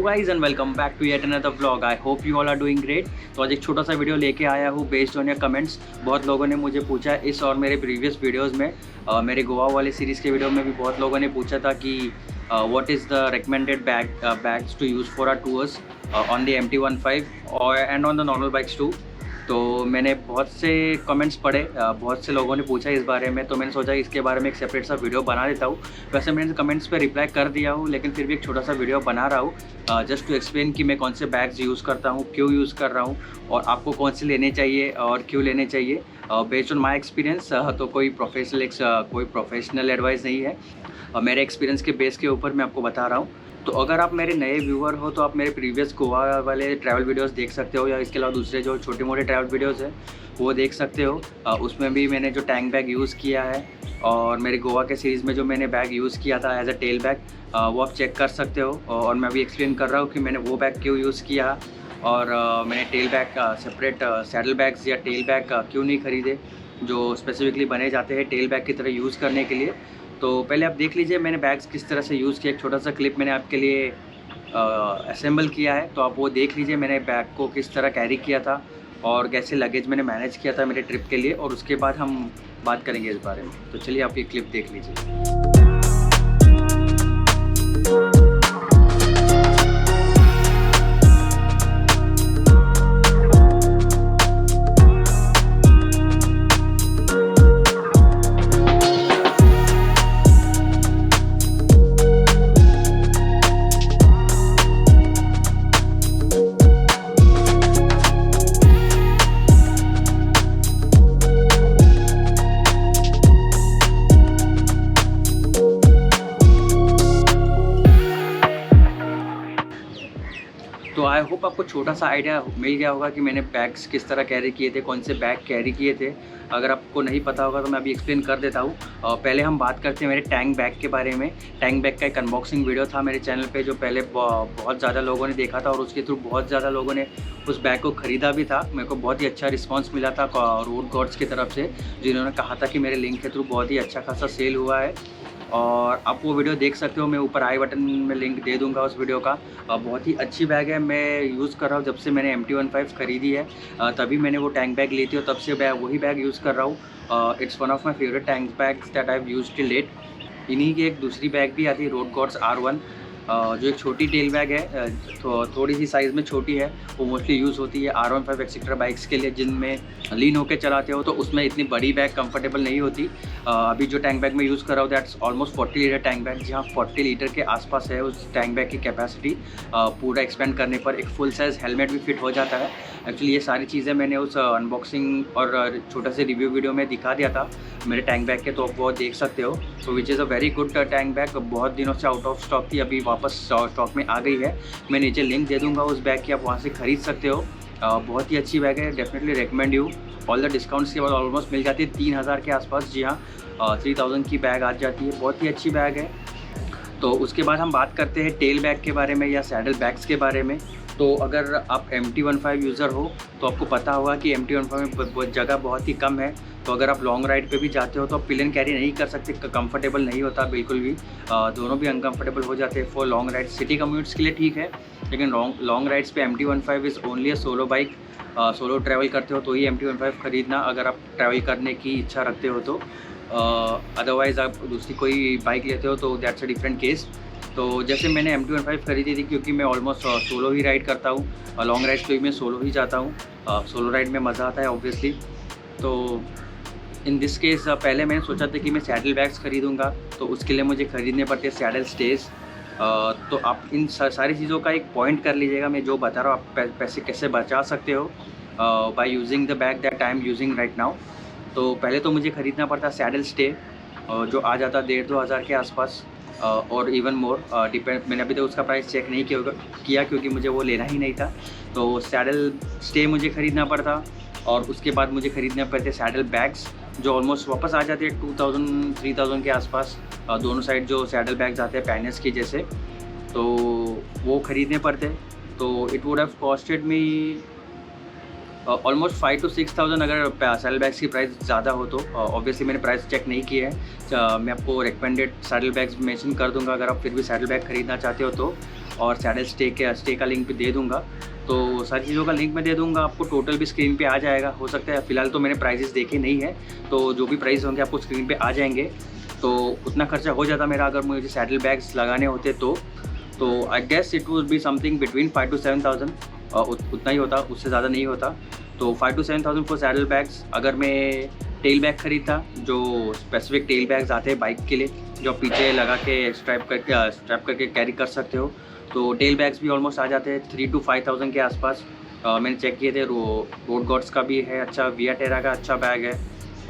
Guys and welcome back to yet another vlog. I hope you all are doing great. तो आज एक छोटा सा वीडियो लेके आया हूँ बेस्ड ऑन योर कमेंट्स। बहुत लोगों ने मुझे पूछा इस और मेरे प्रीवियस वीडियोस में, मेरे गोवा वाले सीरीज़ के वीडियो में भी बहुत लोगों ने पूछा था कि what is the recommended bags to use for our tours on the MT-15 और and on the normal bikes too. तो मैंने बहुत से कमेंट्स पढ़े, बहुत से लोगों ने पूछा इस बारे में, तो मैंने सोचा इसके बारे में एक सेपरेट सा वीडियो बना देता हूँ। वैसे मैंने कमेंट्स पे रिप्लाई कर दिया हूँ, लेकिन फिर भी एक छोटा सा वीडियो बना रहा हूँ जस्ट टू एक्सप्लेन कि मैं कौन से बैग्स यूज़ करता हूँ, क्यों यूज़ कर रहा हूँ और आपको कौन से लेने चाहिए और क्यों लेने चाहिए बेस्ड ऑन माई एक्सपीरियंस। तो कोई प्रोफेशनल एडवाइस नहीं है, मेरे एक्सपीरियंस के बेस के ऊपर मैं आपको बता रहा हूँ। तो अगर आप मेरे नए व्यूअर हो तो आप मेरे प्रीवियस गोवा वाले ट्रैवल वीडियोस देख सकते हो, या इसके अलावा दूसरे जो छोटे मोटे ट्रैवल वीडियोस हैं वो देख सकते हो। उसमें भी मैंने जो टैंक बैग यूज़ किया है और मेरे गोवा के सीरीज़ में जो मैंने बैग यूज़ किया था एज अ टेल बैग, वो आप चेक कर सकते हो। और मैं अभी एक्सप्लेन कर रहा हूँ कि मैंने वो बैग क्यों यूज़ किया और मैंने tell bag separate saddle bags या टेल बैग क्यों नहीं ख़रीदे जो स्पेसिफिकली बने जाते हैं टेल बैग की तरह यूज़ करने के लिए। तो पहले आप देख लीजिए मैंने बैग्स किस तरह से यूज़ किया। एक छोटा सा क्लिप मैंने आपके लिए असेंबल किया है, तो आप वो देख लीजिए मैंने बैग को किस तरह कैरी किया था और कैसे लगेज मैंने मैनेज किया था मेरे ट्रिप के लिए, और उसके बाद हम बात करेंगे इस बारे में। तो चलिए आप ये क्लिप देख लीजिए। तो आई होप आपको छोटा सा आइडिया मिल गया होगा कि मैंने बैग्स किस तरह कैरी किए थे, कौन से बैग कैरी किए थे। अगर आपको नहीं पता होगा तो मैं अभी एक्सप्लेन कर देता हूँ। पहले हम बात करते हैं मेरे टैंक बैग के बारे में। टैंक बैग का एक अनबॉक्सिंग वीडियो था मेरे चैनल पे जो पहले बहुत ज़्यादा लोगों ने देखा था और उसके थ्रू बहुत ज़्यादा लोगों ने उस बैग को ख़रीदा भी था। मेरे को बहुत ही अच्छा रिस्पॉन्स मिला था रोड गॉड्स की तरफ से, जिन्होंने कहा था कि मेरे लिंक के थ्रू बहुत ही अच्छा खासा सेल हुआ है। और आप वो वीडियो देख सकते हो, मैं ऊपर आई बटन में लिंक दे दूंगा उस वीडियो का। बहुत ही अच्छी बैग है, मैं यूज़ कर रहा हूँ जब से मैंने MT-15 ख़रीदी है, तभी मैंने वो टैंक बैग ली थी और तब से वही बैग यूज़ कर रहा हूँ। It's one of my favourite tank bags that I have used till date. इन्हीं की एक दूसरी बैग भी आती है रोड गॉड्स R1, जो एक छोटी टेल बैग है, तो थोड़ी सी साइज़ में छोटी है। वो मोस्टली यूज़ होती है R15 एक्सेट्रा बाइक्स के लिए जिनमें लीन होकर चलाते हो, तो उसमें इतनी बड़ी बैग कंफर्टेबल नहीं होती। अभी जो टैंक बैग मैं यूज़ कर रहा हूँ that's almost 40 litre tank bag, जहाँ 40 लीटर के आसपास है उस टैंक बैग की कैपेसिटी। पूरा एक्सपेंड करने पर एक फुल साइज़ हेलमेट भी फिट हो जाता है। एक्चुअली ये सारी चीज़ें मैंने उस अनबॉक्सिंग और छोटा से रिव्यू वीडियो में दिखा दिया था मेरे टैंक बैग के, तो आप वो देख सकते हो। तो which is a very good tank bag. बहुत दिनों से आउट ऑफ स्टॉक थी, अभी वापस स्टॉक में आ गई है। मैं नीचे लिंक दे दूँगा उस बैग की, आप वहाँ से ख़रीद सकते हो। बहुत ही अच्छी बैग है, definitely recommend you. All the discounts के बाद ऑलमोस्ट मिल जाती है 3000 के आसपास। जी हाँ, 3000 की बैग आ जाती है। बहुत ही अच्छी बैग है। तो उसके बाद हम बात करते हैं टेल बैग के बारे में या सैडल बैग्स के बारे में। तो अगर आप MT-15 यूज़र हो तो आपको पता होगा कि MT-15 में जगह बहुत ही कम है। तो अगर आप लॉन्ग राइड पे भी जाते हो तो आप पिल एंड कैरी नहीं कर सकते, कंफर्टेबल नहीं होता बिल्कुल भी। दोनों भी अनकंफर्टेबल हो जाते हैं for long ride. City commutes के लिए ठीक है, लेकिन लॉन्ग राइड्स पे MT-15 is only a solo bike. Solo travel करते हो तो ही MT-15 ख़रीदना, अगर आप ट्रैवल करने की इच्छा रखते हो तो। अदरवाइज़ आप दूसरी कोई बाइक लेते हो तो दैट्स अ डिफरेंट केस। तो जैसे मैंने MT-15 ख़रीदी थी क्योंकि मैं ऑलमोस्ट सोलो ही राइड करता हूँ, लॉन्ग राइड्स पे भी मैं सोलो ही जाता हूँ। सोलो राइड में मज़ा आता है ऑब्वियसली। तो इन दिस केस पहले मैंने सोचा था कि मैं सैडल बैग्स ख़रीदूँगा, तो उसके लिए मुझे ख़रीदने पड़ते हैं सैडल स्टेज। तो आप इन सारी चीज़ों का एक पॉइंट कर लीजिएगा। मैं जो बता रहा हूँ आप पैसे कैसे बचा सकते हो by using the bag that I am using right now. तो पहले तो मुझे ख़रीदना पड़ता सैडल स्टे, जो आ जाता 1500-2000 हज़ार के आसपास और इवन मोर डिपेंड। मैंने अभी तक उसका प्राइस चेक नहीं किया क्योंकि मुझे वो लेना ही नहीं था। तो सैडल स्टे मुझे ख़रीदना पड़ता और उसके बाद मुझे ख़रीदने पड़ते सैडल बैग्स जो ऑलमोस्ट वापस आ जाते हैं 2000-3000 के आसपास। दोनों साइड जो सैडल बैग्स आते हैं पैनस की जैसे, तो वो ख़रीदने पड़ते। तो it would have costed me almost 5 to 6,000 अगर सैडल बैग्स की प्राइस ज़्यादा हो तो। ऑब्वियसली मैंने प्राइस चेक नहीं किए हैं। मैं आपको रिकमेंडेड सैडल बैग्स मेंशन कर दूंगा अगर आप फिर भी सैडल बैग ख़रीदना चाहते हो तो। और सैडल स्टे का लिंक भी दे दूँगा। तो सारी चीज़ों का लिंक मैं दे दूँगा आपको, टोटल भी स्क्रीन पे आ जाएगा। हो सकता है फ़िलहाल तो मैंने प्राइसेस देखे नहीं है, तो जो भी प्राइस होंगे आपको स्क्रीन पे आ जाएंगे। तो उतना खर्चा हो जाता मेरा अगर मुझे सैडल बैग्स लगाने होते तो I guess it would be something between 5 to 7,000, उतना ही होता, उससे ज़्यादा नहीं होता। तो 5 to 7,000 फॉर सैडल बैग्स। अगर मैं टेल बैग खरीदता, जो स्पेसिफिक टेल बैग्स आते हैं बाइक के लिए, जो पीछे लगा के स्ट्रैप करके कैरी कर सकते हो, तो टेल बैग्स भी ऑलमोस्ट आ जाते हैं 3 to 5,000 के आसपास। मैंने चेक किए थे, रोड गॉड्स का भी है अच्छा, विया टेरा का अच्छा बैग है,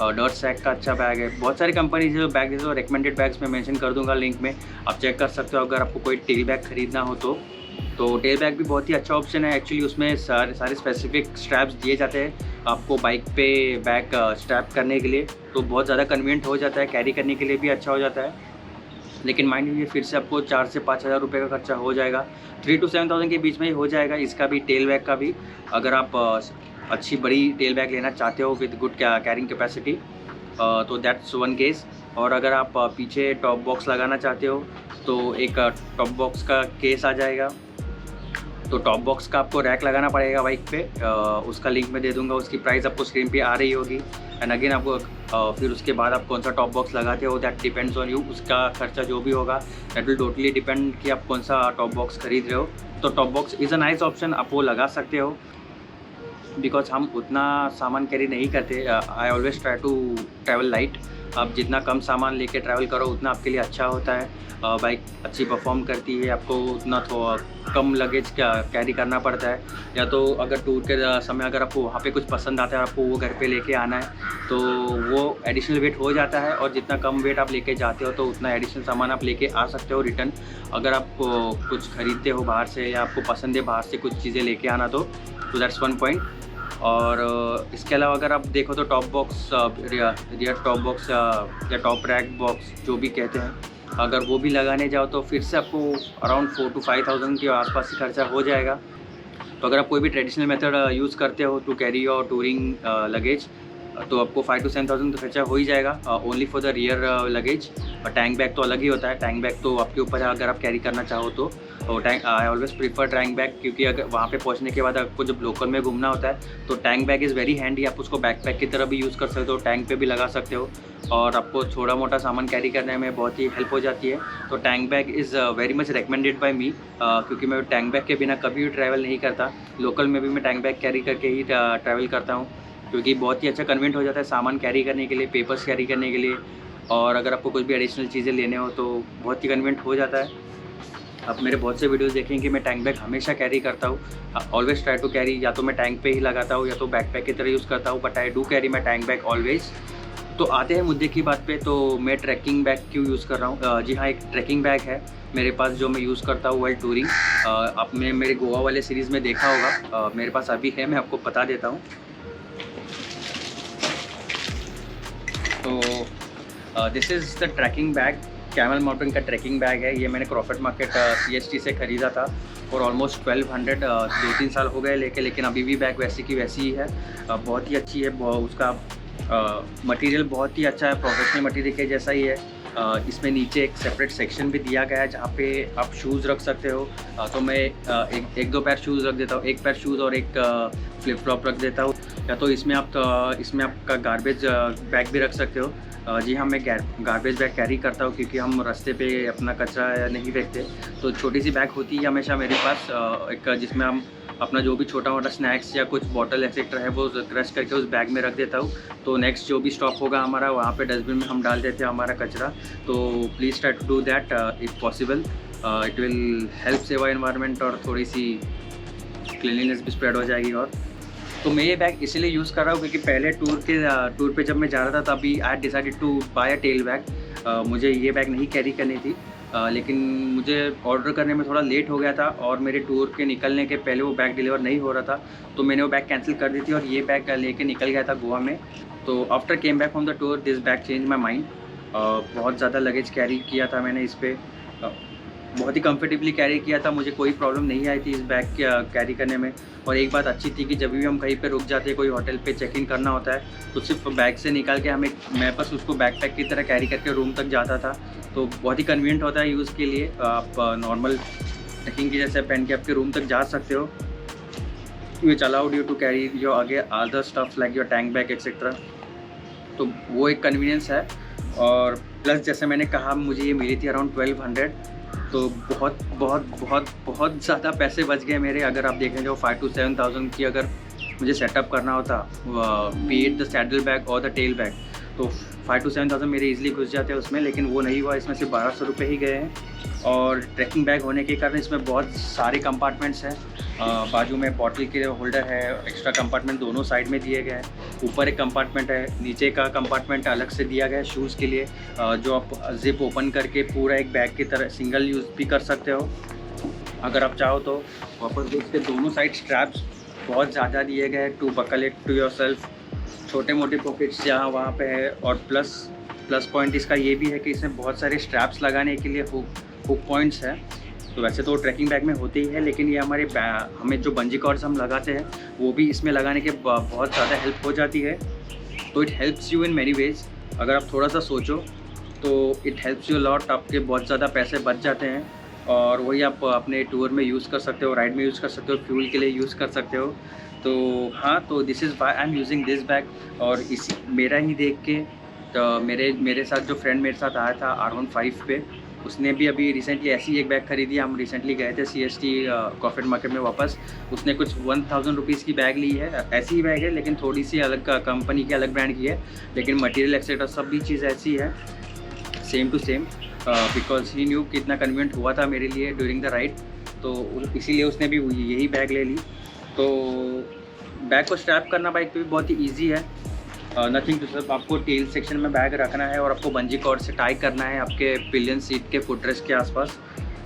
डर्ट सैक का अच्छा बैग है। बहुत सारी कंपनी जो बैग देते हो, रिकमेंडेड बैग्स मैं मेंशन कर दूंगा लिंक में, आप चेक कर सकते हो अगर आपको कोई टेल बैग खरीदना हो तो टेल बैग भी बहुत ही अच्छा ऑप्शन है। एक्चुअली उसमें सारे स्पेसिफिक स्ट्रैप्स दिए जाते हैं आपको बाइक पे बैग स्ट्रैप करने के लिए, तो बहुत ज़्यादा कन्वीनियंट हो जाता है, कैरी करने के लिए भी अच्छा हो जाता है। लेकिन माइंड लीजिए फिर से आपको 4 से 5,000 रुपये का खर्चा हो जाएगा, 3 to 7,000 के बीच में ही हो जाएगा इसका भी, टेल बैग का भी। अगर आप अच्छी बड़ी टेल बैग लेना चाहते हो विद गुड कैरिंग कैपेसिटी, तो दैट्स वन केस। और अगर आप पीछे टॉप बॉक्स लगाना चाहते हो तो एक टॉप बॉक्स का केस आ जाएगा। तो टॉप बॉक्स का आपको रैक लगाना पड़ेगा बाइक पे, उसका लिंक मैं दे दूंगा, उसकी प्राइस आपको स्क्रीन पे आ रही होगी। एंड अगेन आपको फिर उसके बाद आप कौन सा टॉप बॉक्स लगाते हो, दैट डिपेंड्स ऑन यू। उसका खर्चा जो भी होगा दैट विल टोटली डिपेंड कि आप कौन सा टॉप बॉक्स खरीद रहे हो। तो top box is a nice option, आप वो लगा सकते हो, बिकॉज हम उतना सामान कैरी नहीं करते। I always try to travel light. आप जितना कम सामान लेके ट्रैवल करो उतना आपके लिए अच्छा होता है। बाइक अच्छी परफॉर्म करती है, आपको उतना थोड़ा कम लगेज कैरी करना पड़ता है। या तो अगर टूर के समय अगर आपको वहाँ पे कुछ पसंद आता है, आपको वो घर पे लेके आना है, तो वो एडिशनल वेट हो जाता है। और जितना कम वेट आप लेके जाते हो तो उतना एडिशनल सामान आप लेके आ सकते हो रिटर्न। अगर आप कुछ खरीदते हो बाहर से या आपको पसंद है बाहर से कुछ चीज़ें लेके आना, तो दैट्स वन पॉइंट। और इसके अलावा अगर आप देखो तो top box, rear top box या टॉप रैक बॉक्स जो भी कहते हैं, अगर वो भी लगाने जाओ तो फिर से आपको अराउंड 4 to 5,000 के आसपास ही खर्चा हो जाएगा। तो अगर आप कोई भी ट्रेडिशनल मेथड यूज़ करते हो to carry your touring luggage, तो आपको 5 to 7,000 तो खर्चा हो ही जाएगा only for the rear luggage. और टैंक बैग तो अलग ही होता है, टैंक बैग तो आपके ऊपर है अगर आप कैरी करना चाहो तो। Tank I always prefer tank bag, क्योंकि अगर वहाँ पे पहुँचने के बाद आपको जब लोकल में घूमना होता है तो tank bag is very handy. आप उसको बैकपैक की तरह भी यूज़ कर सकते हो, टैंक पे भी लगा सकते हो और आपको थोड़ा मोटा सामान कैरी करने में बहुत ही हेल्प हो जाती है। तो tank bag is very much recommended by me, क्योंकि मैं टैंक बैग के बिना कभी भी ट्रैवल नहीं करता। लोकल में भी मैं टैंक बैग कैरी करके ही ट्रैवल करता हूँ, क्योंकि बहुत ही अच्छा कन्वीनियंट हो जाता है सामान कैरी करने के लिए, पेपर्स कैरी करने के लिए, और अगर आपको कुछ भी एडिशनल चीज़ें लेने हो तो बहुत ही कन्वीनियंट हो जाता है। आप मेरे बहुत से वीडियोस देखेंगे, मैं टैंक बैग हमेशा कैरी करता हूँ, ऑलवेज ट्राई टू कैरी, या तो मैं टैंक पे ही लगाता हूँ या तो बैकपैक की तरह यूज़ करता हूँ, but I do carry my tank bag always. तो आते हैं मुद्दे की बात पे, तो मैं ट्रैकिंग बैग क्यों यूज़ कर रहा हूँ। जी हाँ, एक ट्रैकिंग बैग है मेरे पास जो मैं यूज़ करता हूँ वाइल टूरिंग। आपने मेरे गोवा वाले सीरीज़ में देखा होगा, मेरे पास अभी है, मैं आपको बता देता हूँ। तो this is the trekking bag, Camel Mountain का ट्रैकिंग बैग है। ये मैंने क्रॉफर्ड मार्केट CST से ख़रीदा था और ऑलमोस्ट 1200 2-3 साल हो गए लेकिन अभी भी बैग वैसी की वैसी ही है। बहुत ही अच्छी है, उसका मटेरियल बहुत ही अच्छा है, प्रोफेशनल मटेरियल के जैसा ही है। इसमें नीचे एक सेपरेट सेक्शन भी दिया गया है जहाँ पे आप शूज़ रख सकते हो। तो मैं एक दो पैर शूज़ रख देता हूँ, एक पैर शूज़ और एक फ्लिप फ्लॉप रख देता हूँ। या तो इसमें आपका गार्बेज बैग भी रख सकते हो। जी हाँ, मैं गार्बेज बैग कैरी करता हूँ क्योंकि हम रास्ते पे अपना कचरा नहीं फेंकते, तो छोटी सी बैग होती है हमेशा मेरे पास, एक जिसमें हम अपना जो भी छोटा मोटा स्नैक्स या कुछ बॉटल एक्सेट्रा है वो क्रश करके उस बैग में रख देता हूँ। तो नेक्स्ट जो भी स्टॉप होगा हमारा वहाँ पे डस्टबिन में हम डाल देते हैं हमारा कचरा। तो please try to do that if possible, it will help save environment और थोड़ी सी क्लीनलीनेस भी स्प्रेड हो जाएगी। और तो मैं ये बैग इसीलिए यूज़ कर रहा हूँ क्योंकि पहले टूर पे जब मैं जा रहा था तभी I decided to buy a tail bag. मुझे ये बैग नहीं कैरी करनी थी, लेकिन मुझे ऑर्डर करने में थोड़ा लेट हो गया था और मेरे टूर के निकलने के पहले वो बैग डिलीवर नहीं हो रहा था, तो मैंने वो बैग कैंसिल कर दी थी और ये बैग लेके निकल गया था गोवा में। तो after came back from the tour this bag change my mind. बहुत ज़्यादा लगेज कैरी किया था मैंने इस पर, बहुत ही कंफर्टेबली कैरी किया था, मुझे कोई प्रॉब्लम नहीं आई थी इस बैग कैरी करने में। और एक बात अच्छी थी कि जब भी हम कहीं पे रुक जाते, कोई होटल पे चेक इन करना होता है तो सिर्फ बैग से निकाल के मैं बस उसको बैकपैक की तरह कैरी करके रूम तक जाता था। तो बहुत ही कन्वीनियंट होता है यूज़ के लिए। आप नॉर्मल ट्रैकिंग की जैसे पहन के आपके रूम तक जा सकते हो। Which allowed you to carry your आगे other stuff like your tank bag etcetera. तो वो एक कन्वीनियंस है। और प्लस जैसे मैंने कहा मुझे ये मिली थी अराउंड 1200, तो बहुत बहुत बहुत बहुत ज़्यादा पैसे बच गए मेरे। अगर आप देखें जो 5 to 7,000 की अगर मुझे सेटअप करना होता, B it the saddle bag और द टेल बैग, तो 5 to 7,000 मेरे इजीली घुस जाते हैं उसमें, लेकिन वो नहीं हुआ। इसमें सिर्फ 1200 रुपये ही गए हैं। और ट्रैकिंग बैग होने के कारण इसमें बहुत सारे कंपार्टमेंट्स हैं। बाजू में बॉटल के होल्डर है, एक्स्ट्रा कंपार्टमेंट दोनों साइड में दिए गए हैं। ऊपर एक कंपार्टमेंट है, नीचे का कंपार्टमेंट अलग से दिया गया है शूज़ के लिए, जो आप जिप ओपन करके पूरा एक बैग की तरह सिंगल यूज़ भी कर सकते हो अगर आप चाहो तो। वापस इसके दोनों साइड स्ट्रैप्स बहुत ज़्यादा दिए गए हैं to buckle it to yourself. छोटे मोटे पॉकेट्स जहाँ वहाँ पे है। और प्लस पॉइंट इसका ये भी है कि इसमें बहुत सारे स्ट्रैप्स लगाने के लिए हुक पॉइंट्स है। तो वैसे तो ट्रैकिंग बैग में होते ही है, लेकिन ये हमें जो बंजी कॉर्ड्स हम लगाते हैं वो भी इसमें लगाने के बहुत ज़्यादा हेल्प हो जाती है। तो it helps you in many ways. अगर आप थोड़ा सा सोचो तो इट हेल्प्स यू लॉट। आपके बहुत ज़्यादा पैसे बच जाते हैं और वही आप अपने टूर में यूज़ कर सकते हो, राइड में यूज़ कर सकते हो, फ्यूल के लिए यूज़ कर सकते हो। तो हाँ, तो this is why I am using this bag. और इसी मेरा ही देख के तो मेरे साथ जो फ्रेंड मेरे साथ आया था R15 पे, उसने भी अभी रिसेंटली ऐसी एक बैग खरीदी। हम रिसेंटली गए थे CST कॉफेट मार्केट में वापस। उसने कुछ 1000 रुपीज़ की बैग ली है। ऐसी ही बैग है लेकिन थोड़ी सी अलग कंपनी की, अलग ब्रांड की है, लेकिन मटेरियल एक्सेट्रा सब भी चीज़ ऐसी है, same to same. Because he knew कितना कन्वीनियंट हुआ था मेरे लिए ड्यूरिंग द राइड, तो इसीलिए उसने भी यही बैग ले ली। तो बैग को स्ट्रैप करना बाइक पे भी बहुत ही ईजी है। नथिंग टू सिर्फ आपको टेल सेक्शन में बैग रखना है और आपको बंजी कॉर्ड से टाई करना है आपके पिलियन सीट के फुटरेस्ट के आसपास,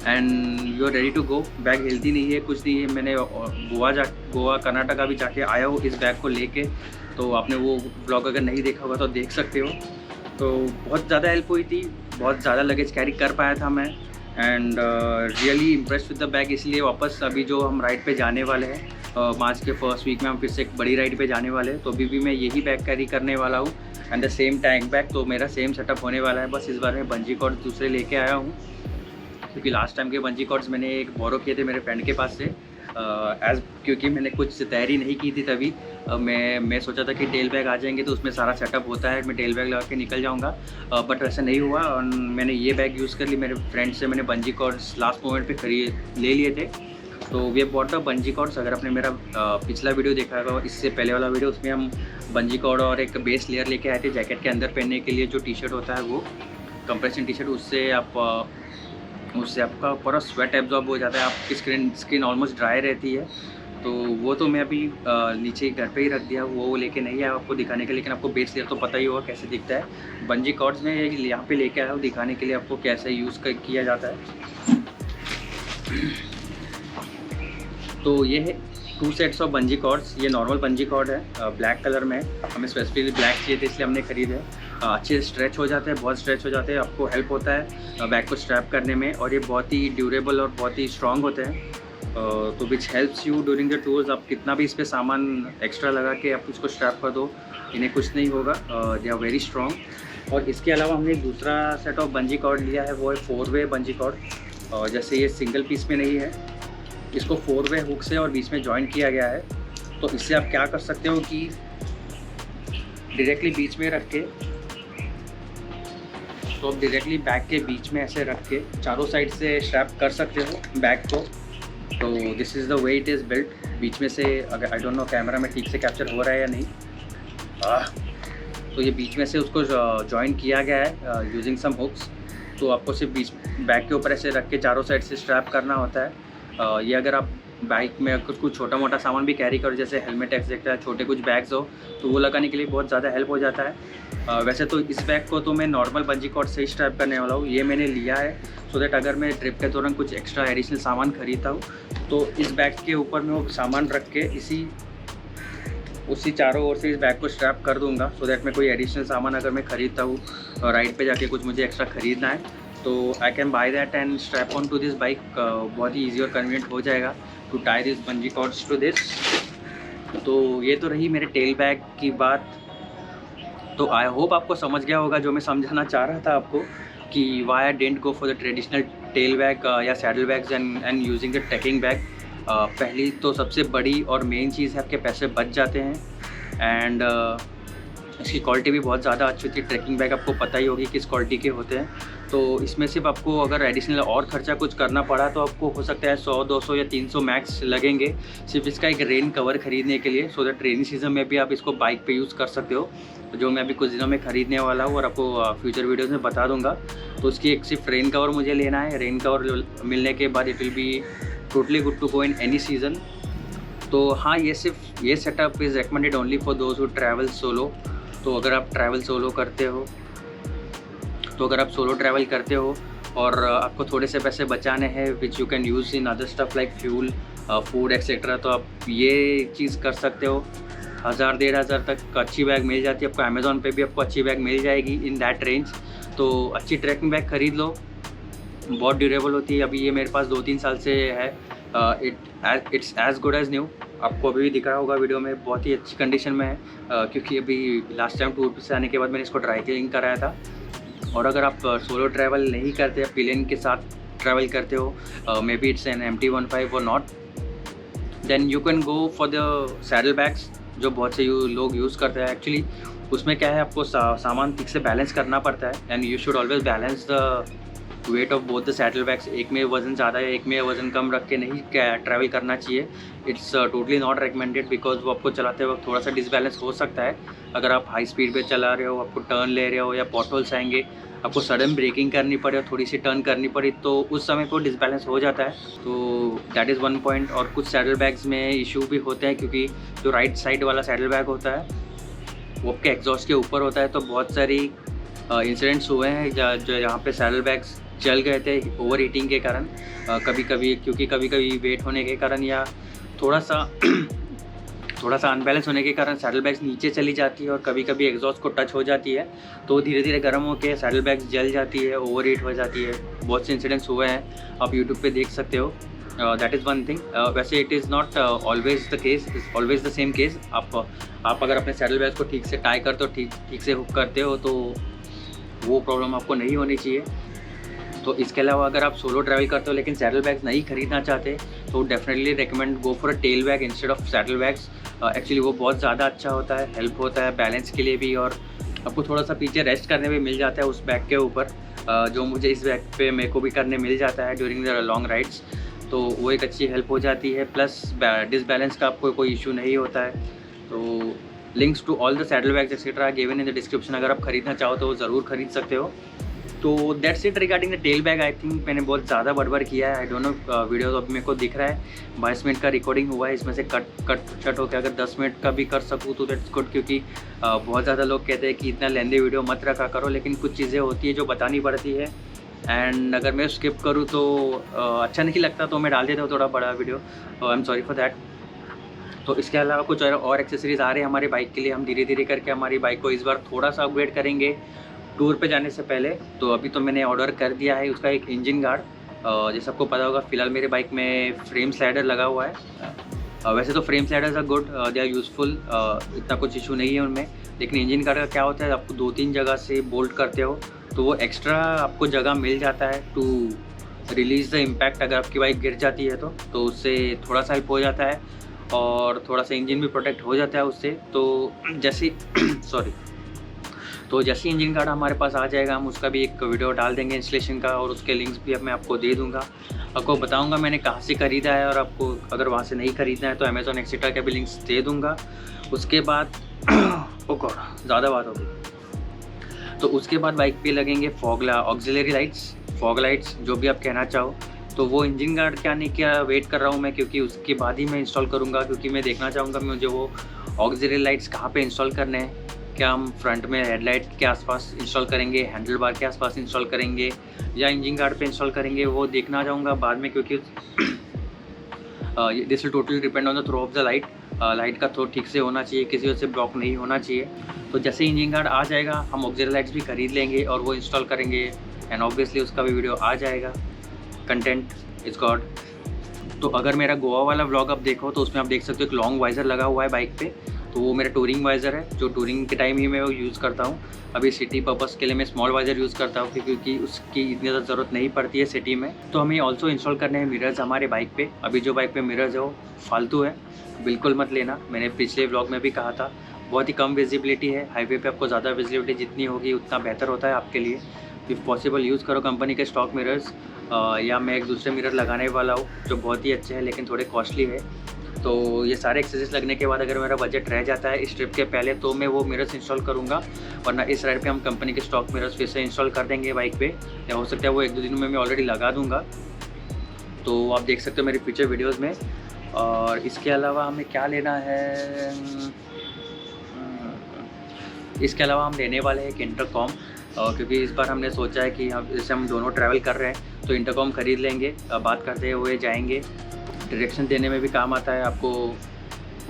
and you are ready to go. Bag healthy नहीं है, कुछ नहीं है। मैंने गोवा कर्नाटका भी जाके आया हूँ इस बैग को लेके, तो आपने वो ब्लॉग अगर नहीं देखा होगा तो देख सकते हो। तो बहुत ज़्यादा हेल्प हुई थी, बहुत ज़्यादा लगेज कैरी कर पाया था मैं, and really impressed with the bag. इसलिए वापस अभी जो हम राइड पे जाने वाले हैं, मार्च के फर्स्ट वीक में हम फिर से एक बड़ी राइड पे जाने वाले हैं, तो अभी भी मैं यही बैग कैरी करने वाला हूँ and the same tank bag. तो मेरा सेम सेटअप होने वाला है, बस इस बार मैं बंजी कॉर्ड दूसरे लेके आया हूँ, क्योंकि लास्ट टाइम के बंजी कॉर्ड्स मैंने एक बोरो किए थे मेरे फ्रेंड के पास से। क्योंकि मैंने कुछ तैयारी नहीं की थी तभी, मैं सोचा था कि टेल बैग आ जाएंगे तो उसमें सारा सेटअप होता है, मैं टेल बैग लगा के निकल जाऊंगा, बट वैसा नहीं हुआ। और मैंने ये बैग यूज़ कर ली। मेरे फ्रेंड से मैंने बंजी कॉर्ड्स लास्ट मोमेंट पे ले लिए थे, तो वे बॉट द बंजी कॉर्ड्स। अगर आपने मेरा पिछला वीडियो देखा होगा, इससे पहले वाला वीडियो, उसमें हम बंजी कॉर्ड और एक बेस लेयर लेके आए थे जैकेट के अंदर पहनने के लिए। जो टी-शर्ट होता है वो कंप्रेशन टी-शर्ट, उससे आपका पूरा स्वेट एब्जॉर्ब हो जाता है, आपकी स्किन ऑलमोस्ट ड्राई रहती है। तो वो तो मैं अभी नीचे घर पे ही रख दिया, वो लेके नहीं आया आपको दिखाने के लिए, लेकिन आपको बेस लेयर तो पता ही होगा कैसे दिखता है। बंजी कॉर्ड्स में यहाँ पे लेके आया हूँ दिखाने के लिए आपको कैसे यूज़ किया जाता है। तो ये है 2 सेट्स ऑफ बंजी कॉर्ड्स। ये नॉर्मल बंजी कॉर्ड है, ब्लैक कलर में। हमें स्पेसिफिकली ब्लैक चाहिए थे इसलिए हमने खरीदे। अच्छे स्ट्रेच हो जाते हैं, बहुत स्ट्रेच हो जाते हैं, आपको हेल्प होता है बैग को स्ट्रैप करने में, और ये बहुत ही ड्यूरेबल और बहुत ही स्ट्रॉन्ग होते हैं। तो which helps you during the tours. आप कितना भी इस पर सामान एक्स्ट्रा लगा के आप उसको स्ट्रैप कर दो, इन्हें कुछ नहीं होगा, दे आर वेरी स्ट्रॉन्ग। और इसके अलावा हमने दूसरा सेट ऑफ बंजी कॉर्ड लिया है, वो है 4-वे बंजी कॉर्ड। और जैसे ये सिंगल पीस में नहीं है, इसको 4-वे हुक से और बीच में जॉइन किया गया है। तो इससे आप क्या कर सकते हो कि डायरेक्टली बीच में रख के, तो आप डायरेक्टली बैग के बीच में ऐसे रख के चारों साइड से स्ट्रैप कर सकते हो बैग को। तो this is the way it is built. बीच में से, अगर आई डोंट नो कैमरा में ठीक से कैप्चर हो रहा है या नहीं, तो ये बीच में से उसको जॉइन किया गया है यूजिंग सम हुक्स। तो आपको सिर्फ बीच बैग के ऊपर ऐसे रख के चारों साइड से स्ट्रैप करना होता है। ये अगर आप बाइक में कुछ छोटा मोटा सामान भी कैरी करो, जैसे हेलमेट एक्सेट्रा, छोटे कुछ बैग्स हो, तो वो लगाने के लिए बहुत ज़्यादा हेल्प हो जाता है। वैसे तो इस बैग को तो मैं नॉर्मल बंजी कॉर्ड से ही स्ट्रैप करने वाला हूँ। ये मैंने लिया है सो दैट अगर मैं ट्रिप के दौरान कुछ एक्स्ट्रा एडिशनल सामान खरीदता हूँ तो इस बैग के ऊपर मैं वो सामान रख के उसी चारों ओर से इस बैग को स्ट्रैप कर दूँगा, सो दैट मैं कोई एडिशनल सामान अगर मैं ख़रीदता हूँ राइड पे जाके कुछ मुझे एक्स्ट्रा ख़रीदना है, तो I can buy that and strap on to this bike. बहुत ही ईजी और कन्वीनियंट हो जाएगा to tie this bungee cords to this. तो ये तो रही मेरे टेल बैग की बात। तो आई होप आपको समझ गया होगा जो मैं समझाना चाह रहा था आपको, कि why I didn't go for the traditional tail bag या saddle bags and using the trekking bag, पहली तो सबसे बड़ी और मेन चीज़ है आपके पैसे बच जाते हैं। एंड इसकी क्वालिटी भी बहुत ज़्यादा अच्छी होती है। ट्रैकिंग बैग आपको पता ही होगी किस क्वालिटी के होते हैं। तो इसमें सिर्फ आपको अगर एडिशनल और ख़र्चा कुछ करना पड़ा तो आपको हो सकता है 100, 200 या 300 मैक्स लगेंगे सिर्फ इसका एक रेन कवर ख़रीदने के लिए। सो दैट रेनी सीज़न में भी आप इसको बाइक पे यूज़ कर सकते हो, जो मैं अभी कुछ दिनों में ख़रीदने वाला हूँ और आपको फ्यूचर वीडियोज़ में बता दूँगा। तो उसकी एक सिर्फ रेन कवर मुझे लेना है। रेन कवर मिलने के बाद it will be totally good to go in any season. तो हाँ, ये setup is recommended only for those who travel solo. तो अगर आप ट्रैवल सोलो करते हो और आपको थोड़े से पैसे बचाने हैं which you can use in other stuff like fuel, food etcetera, तो आप ये चीज़ कर सकते हो। 1000-1500 तक अच्छी बैग मिल जाती है आपको। अमेज़ॉन पे भी आपको अच्छी बैग मिल जाएगी इन दैट रेंज। तो अच्छी ट्रैकिंग बैग ख़रीद लो, बहुत ड्यूरेबल होती है। अभी ये मेरे पास 2-3 साल से है। It's as good as new. आपको अभी भी दिख रहा होगा वीडियो में, बहुत ही अच्छी कंडीशन में है, क्योंकि अभी लास्ट टाइम टूर से आने के बाद मैंने इसको ड्राई क्लीनिंग कराया था। और अगर आप सोलो ट्रैवल नहीं करते, पिलियन के साथ ट्रैवल करते हो, may be it's an MT-15 or not, then you can go for the saddle bags जो बहुत से लोग यूज़ करते हैं। एक्चुअली उसमें क्या है, आपको सामान ठीक से बैलेंस करना पड़ता है and you should always balance the weight of both the saddle bags. एक में वज़न ज़्यादा है, एक में वज़न कम रख के नहीं ट्रैवल करना चाहिए। It's totally not recommended because वो आपको चलाते वक्त थोड़ा सा डिसबैलेंस हो सकता है। अगर आप हाई स्पीड पे चला रहे हो, आपको टर्न ले रहे हो या पॉटहोल्स आएंगे, आपको सडन ब्रेकिंग करनी पड़े और थोड़ी सी टर्न करनी पड़ी, तो उस समय पर डिसबैलेंस हो जाता है। तो दैट इज़ वन पॉइंट। और कुछ सैडल बैग्स में इशू भी होते हैं, क्योंकि जो राइट साइड वाला सैडल बैग होता है वो आपके एग्जॉस्ट के ऊपर होता है। तो बहुत सारी इंसिडेंट्स हुए हैं जहाँ पे सैडल बैग्स जल गए थे ओवर हीटिंग के कारण, क्योंकि कभी कभी वेट होने के कारण या थोड़ा सा अनबैलेंस होने के कारण सैडल बैग्स नीचे चली जाती है और कभी कभी एग्जॉस्ट को टच हो जाती है, तो धीरे धीरे गर्म होकर सैडल बैग्स जल जाती है, ओवर हीट हो जाती है। बहुत से इंसिडेंट्स हुए हैं, आप यूट्यूब पे देख सकते हो। That is one thing. वैसे it is not always the case, is always the same case. आप अगर अपने सैडल बैग्स को ठीक से टाई करते हो, ठीक से हुक करते हो, तो वो प्रॉब्लम आपको नहीं होनी चाहिए। तो इसके अलावा अगर आप सोलो ट्रैवल करते हो लेकिन सैडल बैग्स नहीं खरीदना चाहते, तो definitely recommend go for a tail bag instead of saddle bags. Actually वो बहुत ज़्यादा अच्छा होता है, हेल्प होता है बैलेंस के लिए भी, और आपको थोड़ा सा पीछे रेस्ट करने में मिल जाता है उस बैग के ऊपर, जो मुझे इस बैग पे मेरे को भी करने मिल जाता है ड्यूरिंग द लॉन्ग राइड्स। तो वो एक अच्छी हेल्प हो जाती है, प्लस डिसबैलेंस का आपको कोई इशू नहीं होता है। तो links to all the saddle bags etcetera given in the description. अगर आप खरीदना चाहो तो ज़रूर खरीद सकते हो। तो that's it regarding the tell bag. I think मैंने बहुत ज़्यादा बड़बड़ किया है। आई डोंट नो, वीडियो अभी मेरे को दिख रहा है 22 मिनट का रिकॉर्डिंग हुआ है, इसमें से कट होकर अगर 10 मिनट का भी कर सकूँ तो दैट्स गुड, क्योंकि बहुत ज़्यादा लोग कहते हैं कि इतना लेंदी वीडियो मत रखा करो, लेकिन कुछ चीज़ें होती है जो बतानी पड़ती है, एंड अगर मैं स्किप करूँ तो अच्छा नहीं लगता, तो मैं डाल देता हूँ थोड़ा बड़ा video. I am sorry for that. तो इसके अलावा कुछ और एक्सेसरीज़ आ रहे हैं हमारी बाइक के लिए। हम धीरे धीरे करके हमारी बाइक को इस बार थोड़ा सा अपग्रेड करेंगे टूर पे जाने से पहले। तो अभी तो मैंने ऑर्डर कर दिया है उसका एक इंजन गार्ड। जैसे आपको पता होगा, फ़िलहाल मेरे बाइक में फ्रेम स्लाइडर लगा हुआ है। वैसे तो frame sliders are good, they are useful, इतना कुछ इशू नहीं है उनमें। लेकिन इंजन गार्ड का क्या होता है, आपको 2-3 जगह से बोल्ट करते हो तो वो एक्स्ट्रा आपको जगह मिल जाता है टू रिलीज़ द इम्पैक्ट। अगर आपकी बाइक गिर जाती है तो उससे थोड़ा सा हेल्प हो जाता है, और थोड़ा सा इंजन भी प्रोटेक्ट हो जाता है उससे। तो जैसे जैसे इंजन गार्ड हमारे पास आ जाएगा, हम उसका भी एक वीडियो डाल देंगे इंस्टॉलेशन का, और उसके लिंक्स भी अब मैं आपको दे दूंगा। आपको बताऊंगा मैंने कहाँ से ख़रीदा है, और आपको अगर वहाँ से नहीं ख़रीदना है तो अमेज़ॉन एक्सेट्रा के भी लिंक्स दे दूंगा। उसके बाद ज़्यादा बात होगी, तो उसके बाद बाइक पे लगेंगे ऑक्सिलरी लाइट्स, फॉग लाइट्स, जो भी आप कहना चाहो। तो वो इंजन गार्ड के आने का वेट कर रहा हूँ मैं, क्योंकि उसके बाद ही मैं इंस्टॉल करूँगा, क्योंकि मैं देखना चाहूँगा मुझे वो ऑक्सिलरी लाइट्स कहाँ पे इंस्टॉल करने हैं। क्या हम फ्रंट में हेडलाइट के आसपास इंस्टॉल करेंगे, हैंडल बार के आसपास इंस्टॉल करेंगे, या इंजन गार्ड पे इंस्टॉल करेंगे, वो देखना चाहूँगा बाद में, क्योंकि this will totally depend on the throw of the light. Light का थ्रो ठीक से होना चाहिए, किसी वजह से ब्लॉक नहीं होना चाहिए। तो जैसे इंजन गार्ड आ जाएगा, हम ऑक्सिलरी लाइट्स भी खरीद लेंगे और वो इंस्टॉल करेंगे, एंड ऑब्वियसली उसका भी वीडियो आ जाएगा। Content is God. तो अगर मेरा गोवा वाला व्लॉग आप देखो तो उसमें आप देख सकते हो एक लॉन्ग वाइज़र लगा हुआ है बाइक पे। तो वो मेरा टूरिंग वाइज़र है, जो टूरिंग के टाइम ही मैं वो यूज़ करता हूँ। अभी सिटी पर्पज़ के लिए मैं स्मॉल वाइज़र यूज़ करता हूँ क्योंकि उसकी इतनी ज़्यादा ज़रूरत नहीं पड़ती है सिटी में। तो हमें ऑल्सो इंस्टॉल करने हैं मिरर्स हमारे बाइक पे। अभी जो बाइक पे मिरर्स है वो फालतू है, बिल्कुल मत लेना। मैंने पिछले व्लॉग में भी कहा था, बहुत ही कम विजिबिलिटी है। हाईवे पे आपको ज़्यादा विजिबिलिटी जितनी होगी उतना बेहतर होता है आपके लिए। इफ़ पॉसिबल यूज़ करो कंपनी के स्टॉक मिरर्स, या मैं एक दूसरे मिरर लगाने वाला हूँ जो बहुत ही अच्छे हैं लेकिन थोड़े कॉस्टली है। तो ये सारे एक्सेसरीज लगने के बाद अगर मेरा बजट रह जाता है इस ट्रिप के पहले तो मैं वो मिरर्स इंस्टॉल करूँगा, वरना इस राइड पे हम कंपनी के स्टॉक मिरर्स फिर से इंस्टॉल कर देंगे बाइक पे, या हो सकता है वो 1-2 दिनों में मैं ऑलरेडी लगा दूँगा। तो आप देख सकते हो मेरी फ्यूचर वीडियोज़ में। और इसके अलावा हमें क्या लेना है, इसके अलावा हम लेने वाले हैं एक इंटरकॉम, क्योंकि इस बार हमने सोचा है कि जैसे हम दोनों ट्रैवल कर रहे हैं तो इंटरकॉम ख़रीद लेंगे। बात करते हुए जाएंगे, डायरेक्शन देने में भी काम आता है, आपको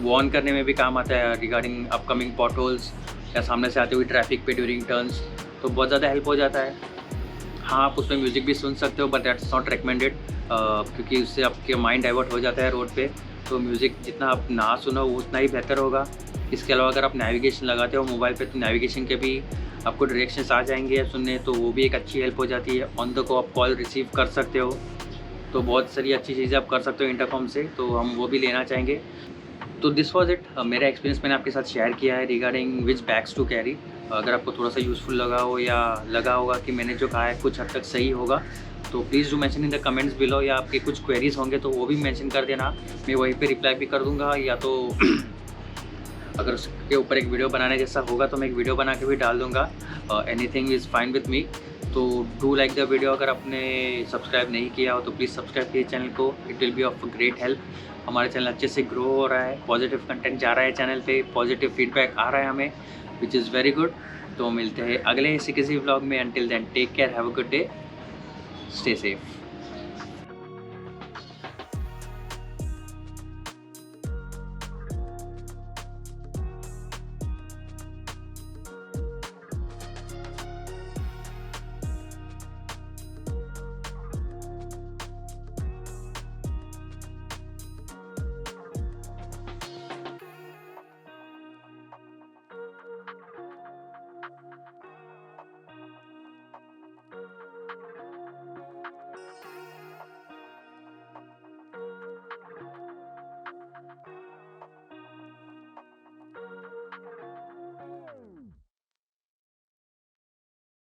वार्न करने में भी काम आता है रिगार्डिंग अपकमिंग पॉट होल्स या सामने से आते हुए ट्रैफिक पे ड्यूरिंग टर्न्स, तो बहुत ज़्यादा हेल्प हो जाता है। हाँ, आप उसमें म्यूज़िक भी सुन सकते हो बट दैट्स नॉट रिकमेंडेड, क्योंकि उससे आपके माइंड डाइवर्ट हो जाता है रोड पे। तो म्यूज़िक जितना आप ना सुनो उतना ही बेहतर होगा। इसके अलावा अगर आप नेविगेशन लगाते हो मोबाइल पे तो नेविगेशन के भी आपको डायरेक्शंस आ जाएंगे सुनने, तो वो भी एक अच्छी हेल्प हो जाती है। ऑन द गो आप कॉल रिसीव कर सकते हो, तो बहुत सारी अच्छी चीज़ें आप कर सकते हो इंटरकॉम से, तो हम वो भी लेना चाहेंगे। तो दिस वॉज इट, मेरा एक्सपीरियंस मैंने आपके साथ शेयर किया है regarding which bags to carry. अगर आपको थोड़ा सा यूज़फुल लगा हो या लगा होगा कि मैंने जो कहा है कुछ हद तक सही होगा तो please do mention in the comments below, या आपके कुछ क्वेरीज होंगे तो वो भी मेंशन कर देना, मैं वहीं पे रिप्लाई भी कर दूंगा। या तो अगर उसके ऊपर एक वीडियो बनाने जैसा होगा तो मैं एक वीडियो बना के भी डाल दूँगा। Anything is fine with me. तो डू लाइक द वीडियो। अगर आपने सब्सक्राइब नहीं किया हो तो प्लीज़ सब्सक्राइब कीजिए चैनल को, it will B of great help. हमारा चैनल अच्छे से ग्रो हो रहा है, पॉजिटिव कंटेंट जा रहा है चैनल पे, पॉजिटिव फीडबैक आ रहा है हमें, विच इज़ वेरी गुड। तो मिलते हैं अगले किसी व्लॉग में। Until then take care, have a good day, stay safe.